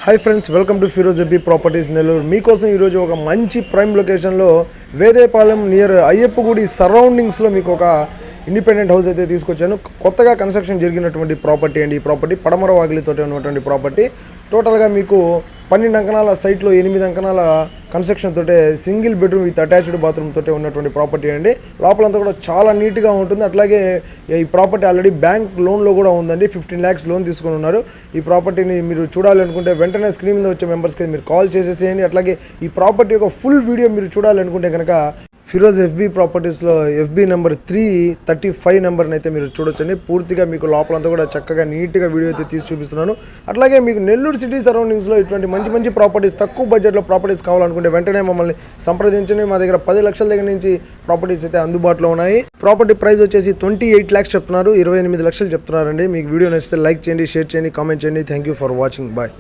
Hi friends, welcome to Firoz ఎబ్బీ properties Nellore. మీకోసం ఈరోజు ఒక మంచి ప్రైమ్ లొకేషన్లో వేదేపాలెం నియర్ అయ్యప్పగుడి సరౌండింగ్స్లో మీకు ఒక ఇండిపెండెంట్ హౌస్ అయితే తీసుకొచ్చాను. కొత్తగా కన్స్ట్రక్షన్ జరిగినటువంటి ప్రాపర్టీ అండి. ఈ ప్రాపర్టీ పడమర వాగిలితో ఉన్నటువంటి ప్రాపర్టీ. టోటల్గా మీకు 12 అంకణాల సైట్లో 8 అంకణాల కన్స్ట్రక్షన్ తోటే single bedroom with attached bathroom తోటే ఉన్నటువంటి ప్రాపర్టీ అండి. లోపలంతా కూడా చాలా నీట్గా ఉంటుంది. అట్లాగే ఈ ప్రాపర్టీ ఆల్రెడీ బ్యాంక్ లోన్లో కూడా ఉందండి. 15 lakhs లోన్ తీసుకొని ఉన్నారు. ఈ ప్రాపర్టీని మీరు చూడాలనుకుంటే వెంటనే స్క్రీన్ మీద వచ్చే మెంబర్స్కి మీరు కాల్ చేసేసేయండి. అట్లాగే ఈ ప్రాపర్టీ యొక్క ఫుల్ వీడియో మీరు చూడాలనుకుంటే కనుక ఫిరోజ్ ఎఫ్బీ ప్రాపర్టీస్లో ఎఫ్బీ నెంబర్ 335 నెంబర్ని అయితే మీరు చూడొచ్చండి. పూర్తిగా మీకు లోపలంతా కూడా చక్కగా నీట్గా వీడియో అయితే తీసి చూపిస్తున్నాను. అట్లాగే మీకు నెల్లూరు సిటీ సరౌండింగ్స్లో ఇటువంటి మంచి ప్రాపర్టీస్, తక్కువ బడ్జెట్లో ప్రాపర్టీస్ కావాలనుకుంటే వెంటనే మమ్మల్ని సంప్రదించండి. మా దగ్గర 10 లక్షల దగ్గర నుంచి ప్రాపర్టీస్ అయితే అందుబాటులో ఉన్నాయి. ప్రాపర్టీ ప్రైస్ వచ్చేసి 28 lakhs చెప్తున్నారు, 28 లక్షలు చెప్తున్నారండి. మీకు వీడియో నచ్చితే లైక్ చేయండి, షేర్ చేయండి, కామెంట్ చేయండి. Thank you for watching. Bye.